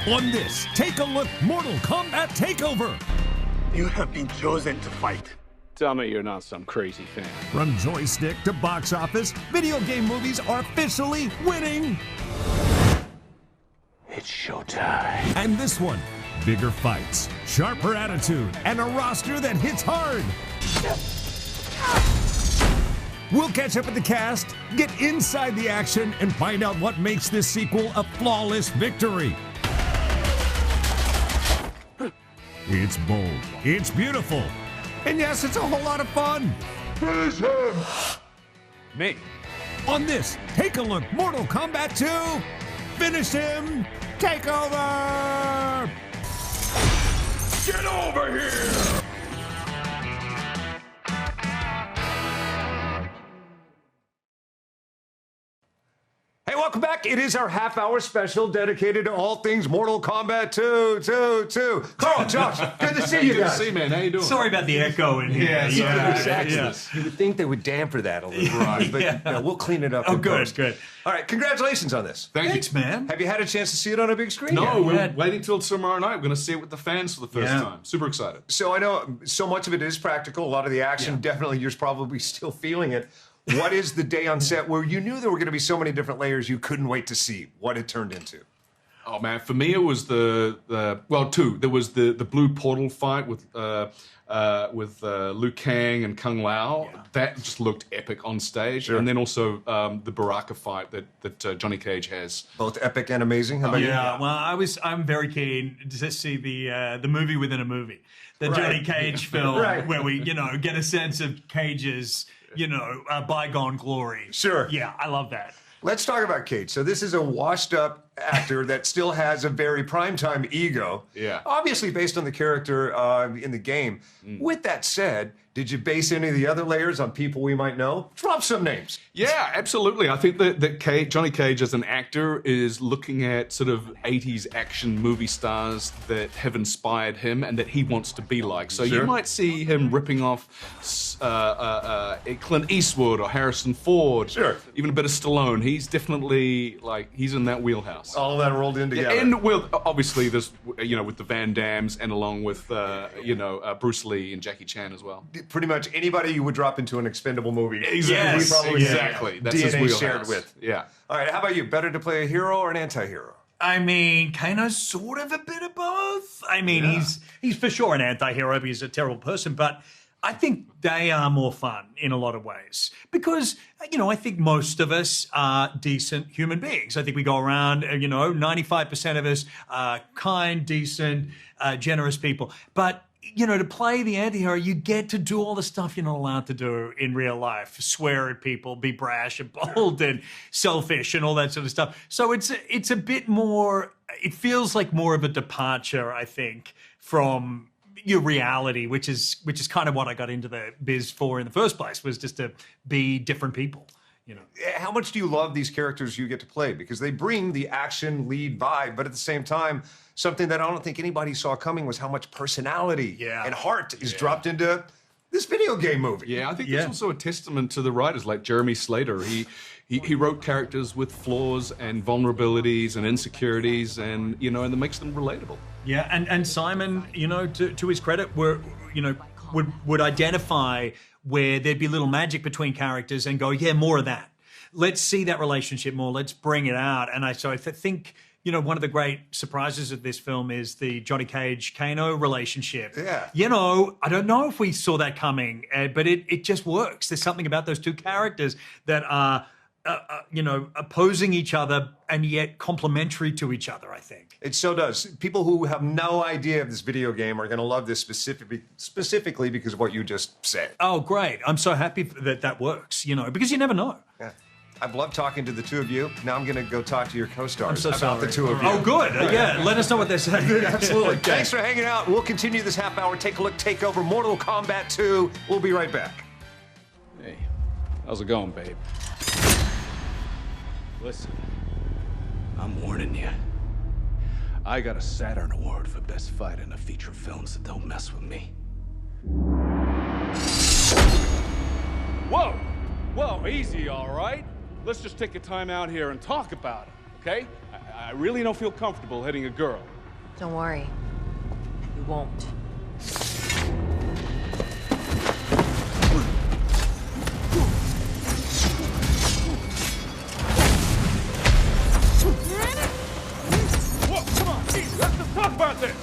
On this, take a look Mortal Kombat Takeover. You have been chosen to fight. Tell me you're not some crazy fan. From joystick to box office, video game movies are officially winning. It's showtime. And this one, bigger fights, sharper attitude, and a roster that hits hard. We'll catch up with the cast, get inside the action, and find out what makes this sequel a flawless victory. It's bold, it's beautiful, and yes, it's a whole lot of fun. Finish him! Me. On this, take a look Mortal Kombat 2, finish him, take over! Get over here! Hey, welcome back. It is our half-hour special dedicated to all things Mortal Kombat 2. Carl, Josh, good to see you Good to guys. see you, man. How you doing? Sorry about the echo in here. You would think they would damper that a little, right? But Yeah. no, we'll clean it up. Oh, in good, post. good. All right, congratulations on this. Thanks, man. Have you had a chance to see it on a big screen No, yet? we're Yeah. waiting till tomorrow night. We're going to see it with the fans for the first Yeah. time. Super excited. So I know so much of it is practical. A lot of the action, definitely, you're probably still feeling it. What is the day on set where you knew there were going to be so many different layers you couldn't wait to see what it turned into? Oh man, for me it was the two. There was the blue portal fight with Liu Kang and Kung Lao. Yeah. That just looked epic on stage, Sure. and then also the Baraka fight that Johnny Cage has. Both epic and amazing. How about you? Yeah, well, I'm very keen to see the movie within a movie, the Right. Johnny Cage film, Right. where we get a sense of Cage's bygone glory. Sure. Yeah, I love that. Let's talk about Cage. So this is a washed-up actor that still has a very primetime ego. Yeah. Obviously based on the character in the game. With that said, did you base any of the other layers on people we might know? Drop some names. Yeah, absolutely. I think that Johnny Cage as an actor is looking at sort of 80s action movie stars that have inspired him and that he wants to be like. So Sure. you might see him ripping off Clint Eastwood or Harrison Ford. Sure. Even a bit of Stallone. He's definitely, he's in that wheelhouse. All of that rolled in together. And obviously there's, with the Van Dams and along with, Bruce Lee and Jackie Chan as well. Pretty much anybody you would drop into an expendable movie. Exactly. we probably Exactly. That's his DNA wheelhouse. shared with. Yeah. All right, how about you? Better to play a hero or an anti-hero? I mean, Kano's sort of a bit of both. I mean, he's for sure an anti-hero, but he's a terrible person. But I think they are more fun in a lot of ways because, I think most of us are decent human beings. I think we go around, 95% of us are kind, decent, generous people. But to play the anti-hero, you get to do all the stuff you're not allowed to do in real life. Swear at people, be brash and bold and selfish and all that sort of stuff. So it's a bit more, it feels like more of a departure, I think, from your reality, which is kind of what I got into the biz for in the first place, was just to be different people. How much do you love these characters you get to play? Because they bring the action lead vibe, but at the same time, something that I don't think anybody saw coming was how much personality and heart is dropped into this video game movie. Yeah, I think that's also a testament to the writers like Jeremy Slater. He wrote characters with flaws and vulnerabilities and insecurities, and and that makes them relatable. Yeah, and Simon, to his credit, would identify where there'd be a little magic between characters and go, yeah, more of that. Let's see that relationship more. Let's bring it out. And I think, one of the great surprises of this film is the Johnny Cage-Kano relationship. Yeah. I don't know if we saw that coming, but it just works. There's something about those two characters that are, opposing each other and yet complementary to each other, I think. It so does. People who have no idea of this video game are going to love this specifically because of what you just said. Oh, great. I'm so happy that works, because you never know. Yeah. I've loved talking to the two of you. Now I'm going to go talk to your co-stars I'm so about sorry. the two of you. Oh, good. Yeah, let us know what they're saying. Absolutely. Thanks for hanging out. We'll continue this half hour. Take a look, take over Mortal Kombat 2. We'll be right back. Hey, how's it going, babe? Listen, I'm warning you. I got a Saturn Award for Best Fight in a feature film, so don't mess with me. Whoa! Whoa, easy, all right? Let's just take a time out here and talk about it, okay? I really don't feel comfortable hitting a girl. Don't worry. You won't. Whoa, come on, geez, let's talk about this.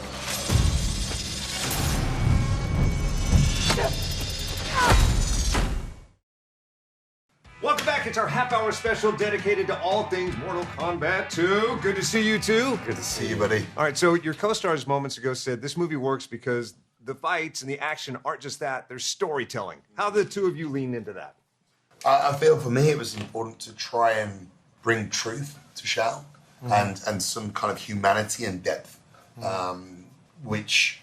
Welcome back. It's our half-hour special dedicated to all things Mortal Kombat 2. Good to see you, too. Good to see you, buddy. All right, so your co-stars moments ago said this movie works because the fights and the action aren't just that, they're storytelling. How the two of you lean into that? I feel for me it was important to try and bring truth to Shao and some kind of humanity and depth, which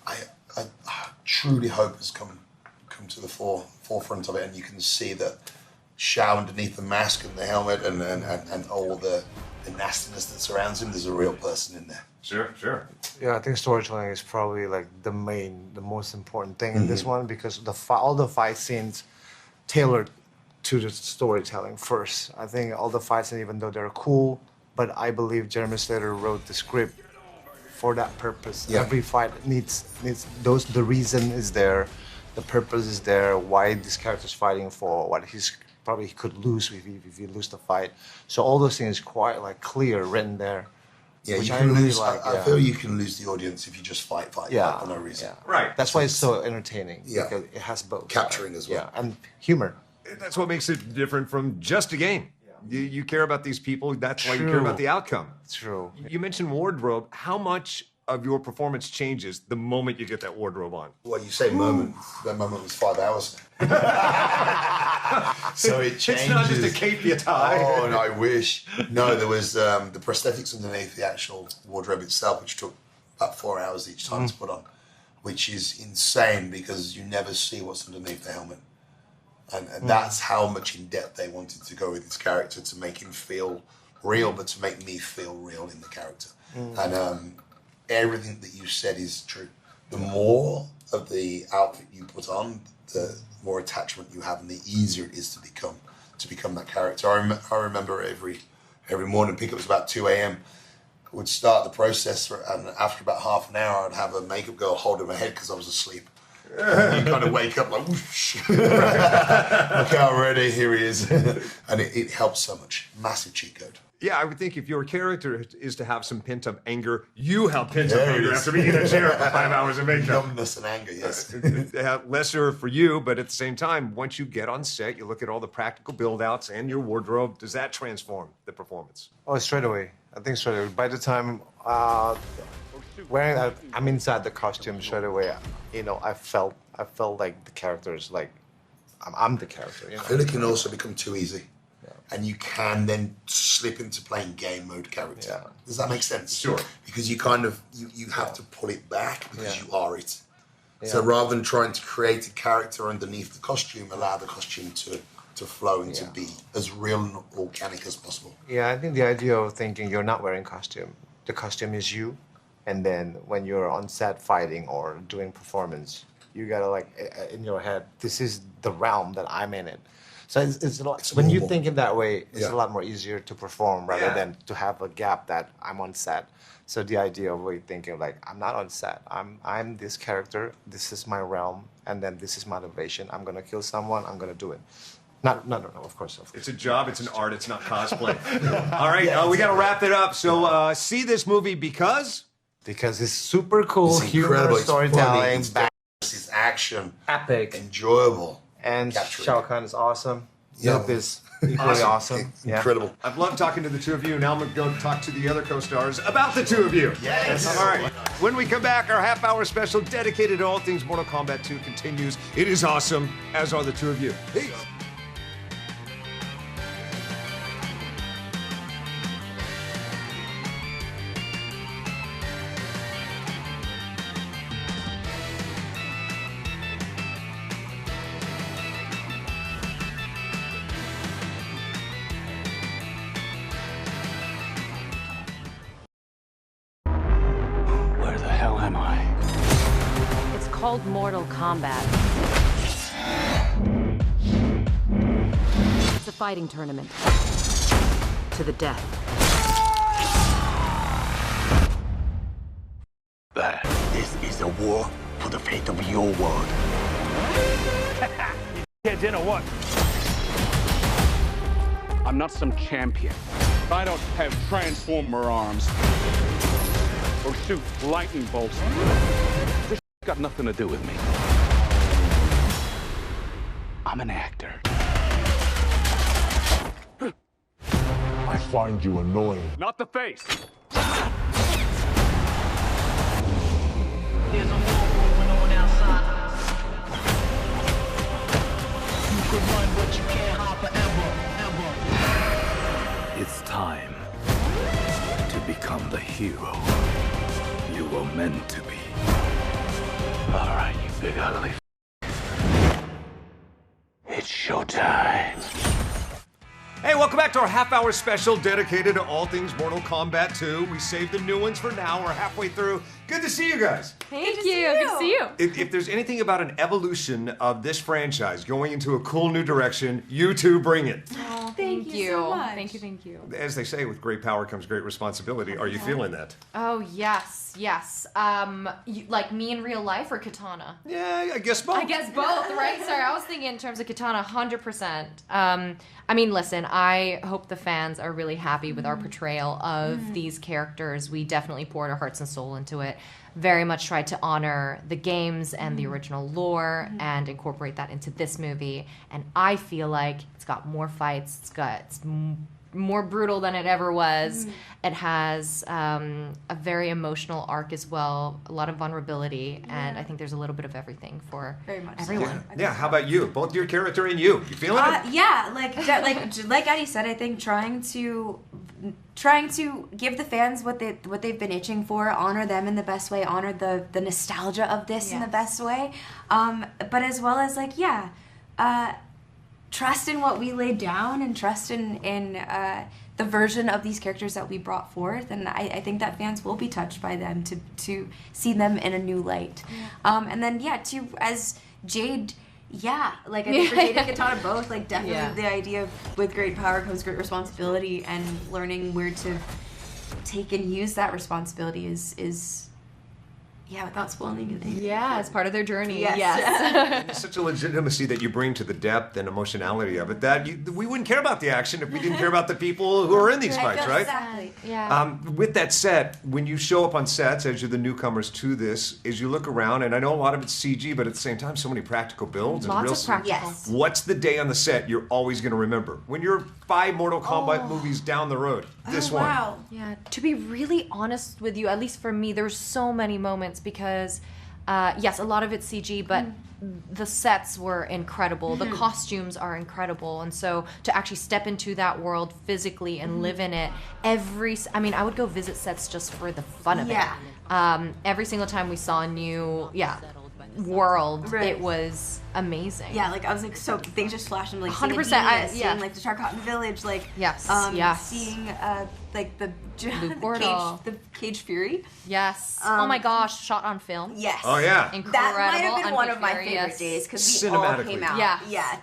I truly hope has come to the forefront of it, and you can see that Shao underneath the mask and the helmet and all the nastiness that surrounds him, there's a real person in there. Sure. Yeah, I think storytelling is probably like the most important thing in this one, because all the fight scenes tailored to the storytelling first. I think all the fights, even though they're cool, but I believe Jeremy Slater wrote the script for that purpose. Yeah. Every fight needs the reason is there, the purpose is there, why this character's fighting for, what he could lose if he lose the fight. So all those things quite like clear, written there. Yeah, which you I can really lose. like, I feel you can lose the audience if you just fight for no reason. Yeah. Right. That's why it's so entertaining. Yeah. Because it has both. Capturing as well. Yeah, and humor. That's what makes it different from just a game. You care about these people, that's why you care True. about the outcome. True. You mentioned wardrobe. How much of your performance changes the moment you get that wardrobe on? Well, you say moment. That moment was 5 hours. So it changes. It's not just a cape you tie. Oh, and I wish. No, there was the prosthetics underneath the actual wardrobe itself, which took about 4 hours each time to put on, which is insane because you never see what's underneath the helmet. And that's how much in depth they wanted to go with this character to make him feel real, but to make me feel real in the character. And everything that you said is true. The more of the outfit you put on, the more attachment you have, and the easier it is to become that character. I remember every morning, I think it was about 2 a.m., I would start the process, and after about half an hour, I'd have a makeup girl holding my head because I was asleep. And you kind of wake up like, whoosh. Look how ready, here he is. And it helps so much. Massive cheat code. Yeah, I would think if your character is to have some pent-up anger, you have pent-up There it anger is. after being in a chair for 5 hours of makeup. Numbness and anger, yes. Lesser for you, but at the same time, once you get on set, you look at all the practical build-outs and your wardrobe. Does that transform the performance? Oh, straight away. I think straight away. By the time I'm inside the costume straight away, I felt like the character is like, I'm the character. I feel it can also become too easy. And you can then slip into playing game mode character. Yeah. Does that make sense? Sure. Because you kind of, you have to pull it back because Yeah. you are it. So rather than trying to create a character underneath the costume, allow the costume to flow and to be as real and organic as possible. Yeah, I think the idea of thinking you're not wearing costume, the costume is you, and then when you're on set fighting or doing performance, you gotta like in your head, this is the realm that I'm in it. So it's a lot. It's When you normal. think in that way, it's Yeah. a lot more easier to perform rather Yeah. than to have a gap that I'm on set. So the idea of really thinking like I'm not on set. I'm this character. This is my realm, and then this is my motivation. I'm gonna kill someone. I'm gonna do it. No, of course. It's a job, it's an art, it's not cosplay. All right, we got to wrap it up. So see this movie because Because it's super cool, It's incredible. humor, It's funny, storytelling, it's It's action, epic, enjoyable. and capturing. Shao Kahn is awesome. Yeah. Yep is equally awesome. Yeah. Incredible. I've loved talking to the two of you. Now I'm going to go talk to the other co-stars about the two of you. Yes. All right. When we come back, our half-hour special dedicated to all things Mortal Kombat 2 continues. It is awesome, as are the two of you. Peace. Where the hell am I? It's called Mortal Kombat. It's a fighting tournament. To the death. war for the fate of your world. Kids in or what? I'm not some champion. I don't have transformer arms or shoot lightning bolts. This got nothing to do with me. I'm an actor. I find you annoying. Not the face. There's a war going on outside. You could run, but you can't hide forever, ever. It's time to become the hero you were meant to be. All right, you big ugly. It's showtime. Hey, welcome back to our half-hour special dedicated to all things Mortal Kombat 2. We saved the new ones for now. We're halfway through. Good to see you guys. Thank you. Good to see you. If there's anything about an evolution of this franchise going into a cool new direction, you two bring it. Oh, thank you so much. Thank you. As they say, with great power comes great responsibility. Are you feeling that? Oh, yes. Like me in real life or Katana? Yeah, I guess both. I guess both, right? Sorry, I was thinking in terms of Katana, 100%. I mean, listen, I hope the fans are really happy with our portrayal of these characters. We definitely poured our hearts and soul into it. Very much tried to honor the games and the original lore and incorporate that into this movie. And I feel like it's got more fights. It's more brutal than it ever was. It has a very emotional arc as well, a lot of vulnerability, and I think there's a little bit of everything for everyone. Yeah. How about you? Both your character and you. You feeling it? Yeah, like Addie said, I think trying to give the fans what they've been itching for, honor them in the best way, honor the nostalgia of this in the best way, but as well as trust in what we laid down and trust in the version of these characters that we brought forth, and I think that fans will be touched by them to see them in a new light. And then as Jade, I think for Jade and Katana both, definitely the idea of with great power comes great responsibility, and learning where to take and use that responsibility is without spoiling anything. Yeah, it's part of their journey. Yes. It's such a legitimacy that you bring to the depth and emotionality of it that we wouldn't care about the action if we didn't care about the people who are in these fights, right? Exactly. Yeah. With that said, when you show up on sets, as you're the newcomers to this, as you look around, and I know a lot of it's CG, but at the same time, so many practical builds. Lots and of practical. Yes. What's the day on the set you're always going to remember? When you're 5 Mortal Kombat movies down the road, this one. Wow. Yeah, to be really honest with you, at least for me, there's so many moments because, yes, a lot of it's CG, but the sets were incredible. The costumes are incredible. And so to actually step into that world physically and live in it, I would go visit sets just for the fun of it. Every single time we saw a new, world, it was amazing. Yeah, I was so things just flashed in 100%. Seeing the Tarkatan village, seeing the Cage Fury. Yes. Oh my gosh, shot on film. Yes. Oh yeah. Incredible. That might have been one of my Fury, favorite days because we all came out. Yeah.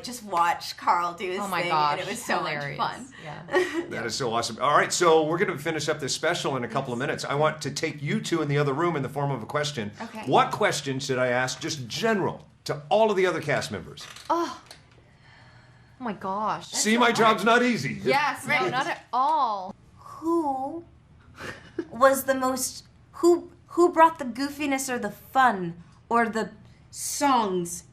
Just watch Carl do his oh my thing, gosh, and it was so hilarious. much fun. Yeah. That is so awesome. All right, so we're going to finish up this special in a couple of minutes. I want to take you two in the other room in the form of a question. Okay. What question should I ask, just general, to all of the other cast members? Oh my gosh. See, my job's not easy. Yes, no, not at all. Who was the most? Who brought the goofiness or the fun or the songs?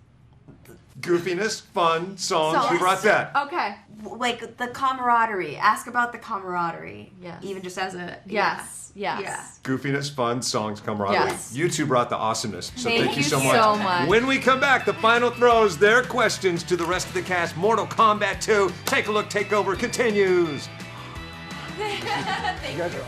Goofiness, fun, songs. Who brought that? Okay. The camaraderie. Ask about the camaraderie. Yes. Even just as a Yes. Yeah. Goofiness, fun, songs, camaraderie. Yes. You two brought the awesomeness. So Thank you you so so much. much. When we come back, the final throws their questions to the rest of the cast. Mortal Kombat 2. Take a look, take over continues. Thank you.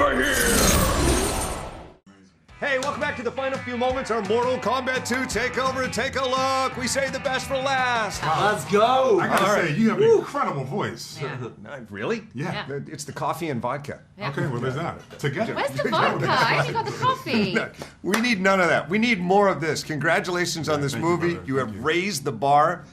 over here! Hey, welcome back to the final few moments. Our Mortal Kombat 2 takeover. Take a look. We say the best for last. Let's go. I gotta say, you have an incredible voice. Really? Yeah. It's the coffee and vodka. Okay, well, there's that. Together. Where's the vodka? I only got the coffee. We need none of that. We need more of this. Congratulations on this movie. You have raised the bar.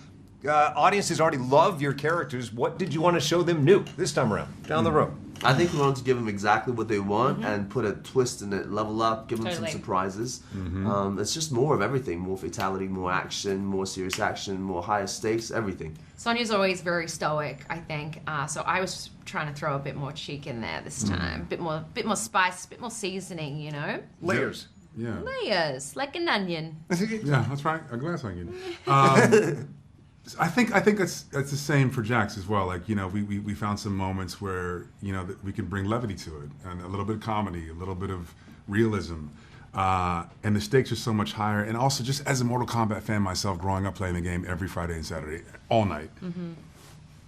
Audiences already love your characters. What did you want to show them new this time around? Down the road. I think we wanted to give them exactly what they want and put a twist in it, level up, give them some surprises. It's just more of everything. More fatality, more action, more serious action, more higher stakes, everything. Sonya's always very stoic, I think. So I was trying to throw a bit more cheek in there this time. Bit more spice, bit more seasoning, you know? Layers. Yeah. Layers, like an onion. Yeah, that's right. A glass onion. I think that's the same for Jax as well. Like, you know, we found some moments where, you know, that we can bring levity to it, and a little bit of comedy, a little bit of realism, and the stakes are so much higher. And also, just as a Mortal Kombat fan myself, growing up playing the game every Friday and Saturday, all night,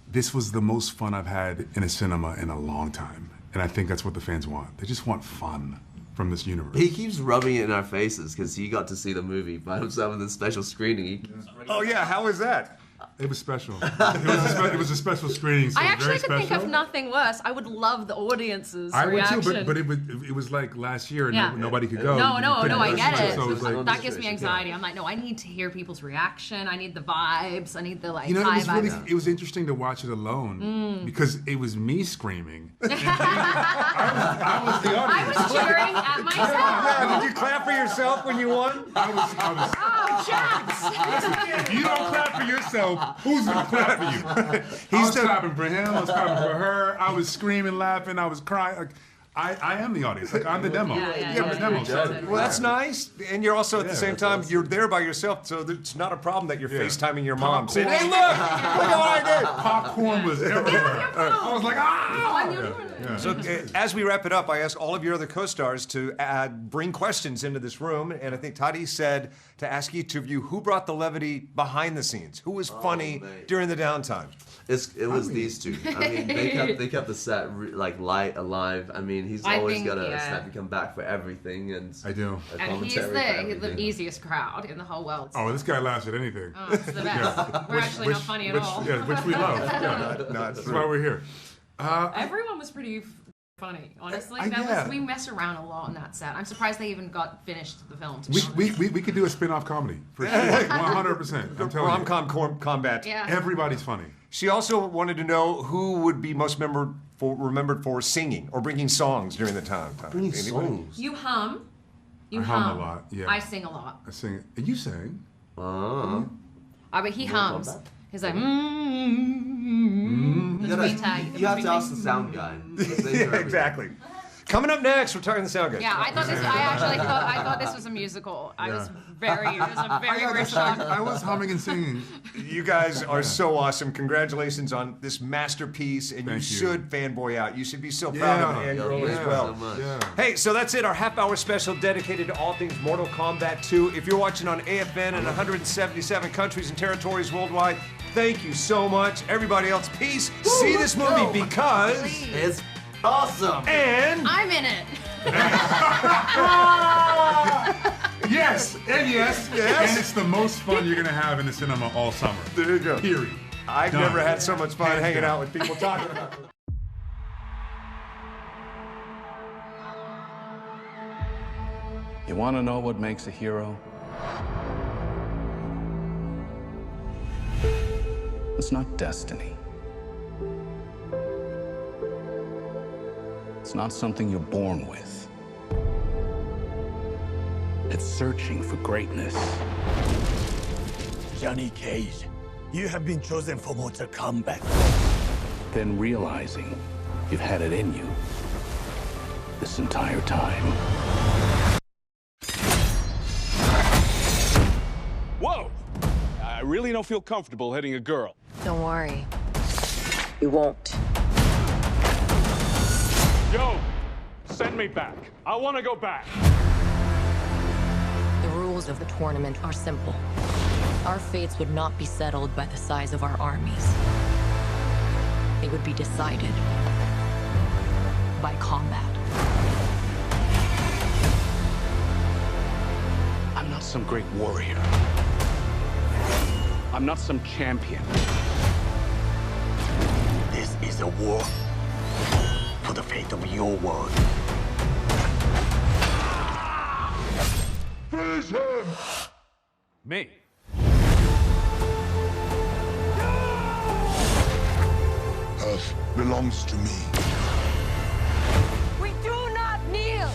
this was the most fun I've had in a cinema in a long time. And I think that's what the fans want. They just want fun from this universe. He keeps rubbing it in our faces because he got to see the movie by himself in this special screening. Oh yeah, how was that? It was special. It was a special screening. So I actually very could think of nothing worse. I would love the audience's reaction. I would too, but it was like last year and nobody could go. No, I get it. So like, that gives me anxiety. I'm like, no, I need to hear people's reaction. I need the vibes. I need the like you know, high vibes. it was interesting to watch it alone because it was me screaming. I was the audience. I was cheering at myself. Yeah, did you clap for yourself when you won? I was. Oh, Jax! If you don't clap for yourself, who's gonna clap for you? I was clapping for him. I was clapping for her. I was screaming, laughing. I was crying. Like, I am the audience. Like, I'm the demo. I'm the demo. Well, that's nice. And you're also at the same time, you're there by yourself, so it's not a problem that you're FaceTiming your mom. Saying, hey, look at what I did. Popcorn was everywhere. I was like, ah! So as we wrap it up, I asked all of your other co-stars to bring questions into this room, and I think Tati said to ask each of you who brought the levity behind the scenes, who was funny during the downtime. It was these two. I mean, they kept the set like light, alive. I mean, he's always got a snap to come back for everything, and I do. And he's the easiest crowd in the whole world. Oh, this guy laughs at anything. Oh, it's the best. We're actually not funny at all. Yeah, which we love. Yeah. That's why we're here. Everyone was pretty funny, honestly. We mess around a lot on that set. I'm surprised they even got finished the film. We could do a spin-off comedy for sure, 100%. I'm telling you. Rom-com combat. Yeah. Everybody's funny. She also wanted to know who would be most remembered for singing or bringing songs during the time. Bringing songs. You hum. I hum a lot. Yeah. I sing a lot. I sing. You sing. But he hums. He's like, You have to ask the sound guy. Yeah, exactly. Coming up next, we're talking the sound guy. Yeah, I thought this was a musical. It was a very shock. I was humming and singing. You guys are so awesome. Congratulations on this masterpiece, and you should fanboy out. You should be so proud of Anne Girl as well. Hey, so that's it. Our half-hour special dedicated to all things Mortal Kombat 2. If you're watching on AFN in 177 countries and territories worldwide, thank you so much. Everybody else, peace. See this movie because it's awesome. And I'm in it. Yes, and it's the most fun you're gonna have in the cinema all summer. There you go. Period. I've never had so much fun hanging out with people talking about it. You want to know what makes a hero? It's not destiny. It's not something you're born with. It's searching for greatness. Johnny Cage, you have been chosen for Mortal Kombat. Then realizing you've had it in you this entire time. Whoa! I really don't feel comfortable hitting a girl. Don't worry. You won't. Yo, send me back. I want to go back. The rules of the tournament are simple. Our fates would not be settled by the size of our armies. They would be decided by combat. some great warrior. I'm not some champion. This is a war for the fate of your world. Finish him! Me? Earth belongs to me. We do not kneel!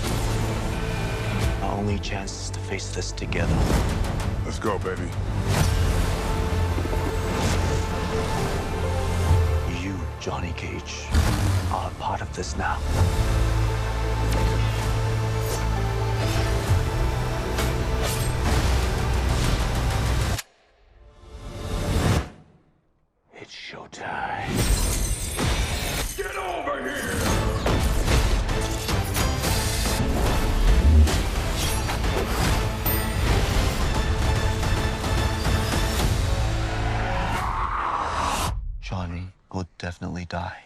Our only chance is to face this together. Let's go, baby. You, Johnny Cage, are a part of this now. It's showtime. Get over here! Johnny will definitely die.